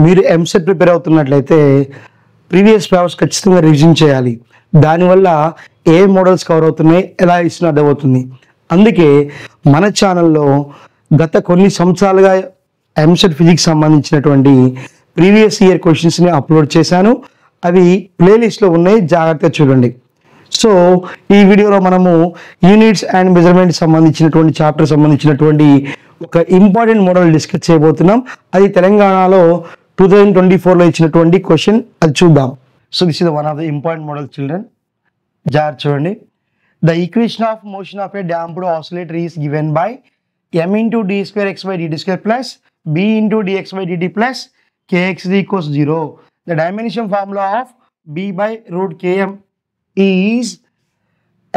మీరు EAMCET prepare అవుతున్నట్లయితే previous papers ఖచ్చితంగా revision చేయాలి. దానివల్ల ఏ మోడల్స్ కవర్ అవుతున్నాయి, ఎలా ఇస్తున్నా అర్థమవుతుంది. అందుకే మన ఛానల్లో గత కొన్ని సంవత్సరాలుగా ఎంసెట్ ఫిజిక్స్ సంబంధించినటువంటి ప్రీవియస్ ఇయర్ క్వశ్చన్స్ని అప్లోడ్ చేశాను. అవి ప్లేలిస్ట్లో ఉన్నాయి, జాగ్రత్తగా చూడండి. సో ఈ వీడియోలో మనము యూనిట్స్ అండ్ మెజర్మెంట్స్ సంబంధించినటువంటి చాప్టర్ సంబంధించినటువంటి ఒక ఇంపార్టెంట్ మోడల్ డిస్కస్ చేయబోతున్నాం. అది తెలంగాణలో 2024లో ఇచ్చినటువంటి క్వశ్చన్, అది చూద్దాం. So this is one of the important model children. జాగ్రత్త చూడండి. The equation of motion of A damped oscillator is given by m into d square x by dt square plus b into dx by dt plus kx is equals 0. The dimension formula of b by root km is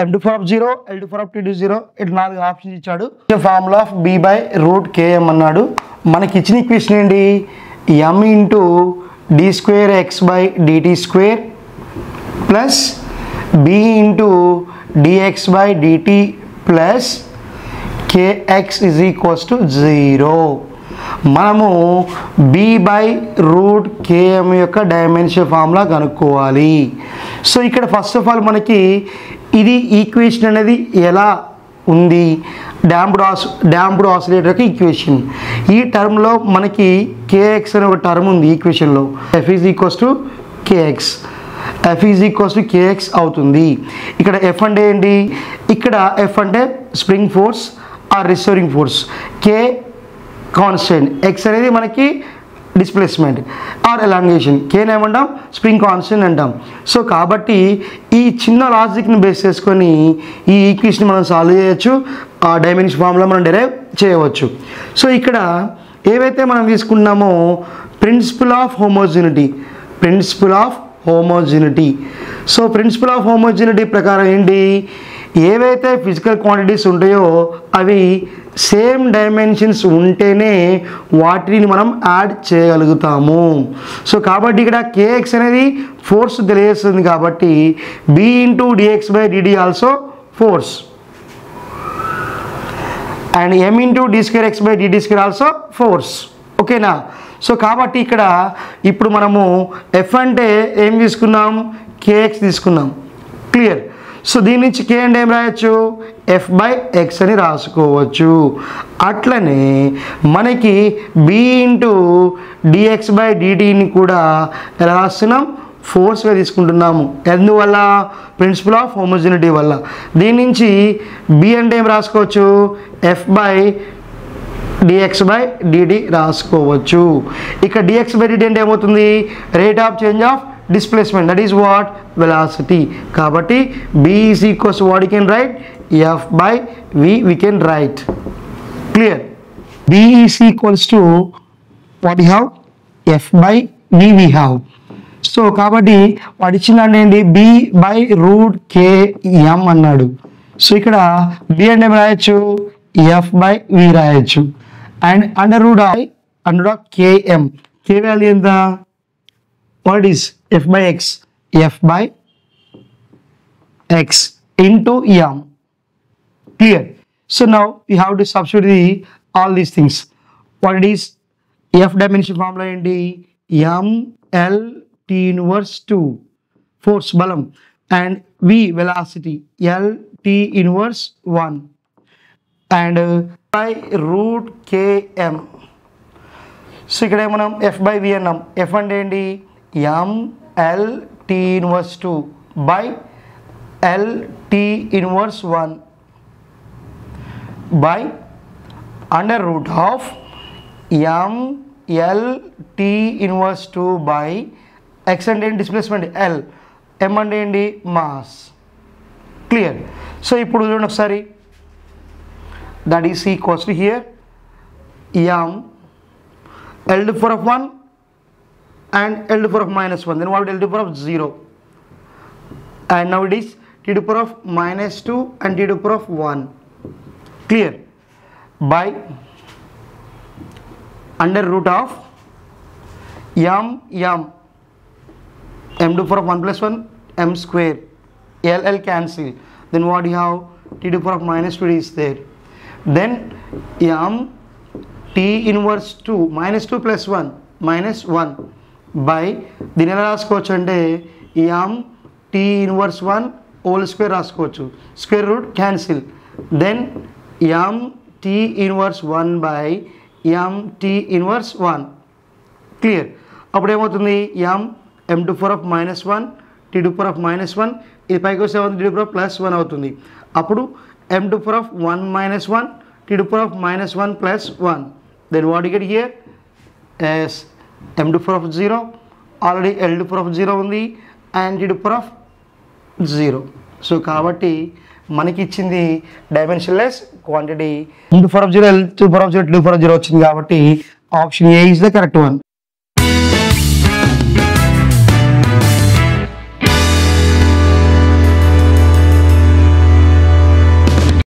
m to the power of 0, l to the power of t to 0. ఇట్లా 4 options ఇచ్చాడు. Formula of b by root km అన్నాడు. మనకి ఇచ్చిన equation ఏంటి? m into d square x by dt square plus b into dx by dt plus kx is equals to 0. మనము b by root km యొక్క dimension formula కనుక్కోవాలి. So ఇక్కడ first of all మనకి ఇది ఈక్వేషన్ అనేది ఎలా ఉంది? డాంప్డ్ ఆసిలేటర్కి ఈక్వేషన్. ఈ టర్మ్లో మనకి kx అనే ఒక టర్మ్ ఉంది ఈక్వేషన్లో. f is equals to kx. f is equals to kx అవుతుంది. ఇక్కడ f అంటే ఏంటి? ఇక్కడ f అంటే spring force or restoring force, k constant, x అనేది మనకి డిస్ప్లేస్మెంట్ ఆర్ ఎలాంగేషన్, k ఏమంటాం? స్ప్రింగ్ కాన్స్టెంట్ అంటాం. సో కాబట్టి ఈ చిన్న లాజిక్ని బేస్ చేసుకొని ఈ ఈక్వేషన్ మనం సాల్వ్ చేయొచ్చు, ఆ డైమెన్షన్ ఫార్ములా మనం డెరైవ్ చేయవచ్చు. సో ఇక్కడ ఏవైతే మనం తీసుకున్నామో principle of homogeneity, so principle of homogeneity ప్రకారం ఏంటి? ఏవైతే ఫిజికల్ క్వాంటిటీస్ ఉంటాయో అవి సేమ్ డైమెన్షన్స్ ఉంటేనే వాటిని మనం యాడ్ చేయగలుగుతాము. సో కాబట్టి ఇక్కడ kx అనేది ఫోర్స్ తెలియజేస్తుంది కాబట్టి b into dx by dt also force and m into d square x by dt square also force. ఓకేనా? సో కాబట్టి ఇక్కడ ఇప్పుడు మనము f అంటే ఏం తీసుకున్నాం? kx తీసుకున్నాం. క్లియర్? సో దీని నుంచి k అంటే ఏం రాయొచ్చు? f by x అని రాసుకోవచ్చు. అట్లనే మనకి b into dx by dtని కూడా ఎలా రాస్తున్నాం? ఫోర్స్గా తీసుకుంటున్నాము. ఎందువల్ల? ప్రిన్సిపల్ ఆఫ్ హోమోజినిటీ వల్ల. దీని నుంచి b అంటే ఏం రాసుకోవచ్చు? f by dx by dt రాసుకోవచ్చు. ఇక్కడ dx by dt అంటే ఏమవుతుంది? Rate of change of displacement, that is what? Velocity. కాబట్టి b is equals to what you can write? f by v we can write. Clear? b is equals to what you have? f by v we have. So కాబట్టి వాడు ఇచ్చిందంటే ఏంటి? b by root km అన్నాడు. So ఇక్కడ b అంటే ఏం రాయొచ్చు? f by v రాయొచ్చు. And under root of km, k value ఎంత? what is f by x? f by x into m. Clear? So now we have to substitute all these things. What it is? f dimension formula enti? m l t inverse 2 force balam and v velocity l t inverse 1 and by root km. So ఇక్కడ మనం f by v అన్నాం. f అంటే ఏంటి? m l t inverse 2 by l t inverse 1 by under root of m l t inverse 2 by x అంటే displacement l, m అంటే ఏంటి? Mass. Clear? So ఇప్పుడు చూడండి ఒకసారి. That is equals to hear m l to the power of 1 and l to the power of minus 1, then what will l to the power of 0, and now it is t to the power of minus 2 and t to the power of 1. Clear? By under root of m to the power of 1 plus 1 m square, l cancel, then what you have? t to the power of minus 2 is there, then m t inverse 2 minus 2 plus 1 minus 1 by దీని ఎలా రాసుకోవచ్చు అంటే m t inverse 1 whole square రాసుకోవచ్చు, square root cancel, then m t inverse 1 by m t inverse 1 clear. అప్పుడు ఏమవుతుంది m to power of -1 t to power of -1 ఇది పైకి వస్తే t టు పవర్ ఆఫ్ +1 అవుతుంది. అప్పుడు m to power of 1 - 1 t to power of -1 + 1 then what you get here as m to power of 0 already l to power of 0 ఉంది and t to power of 0. So కాబట్టి మనకి ఇచ్చింది dimensionless quantity m to power of 0 l to power of 0 t to power of 0 వచ్చింది కాబట్టి option A is the correct one.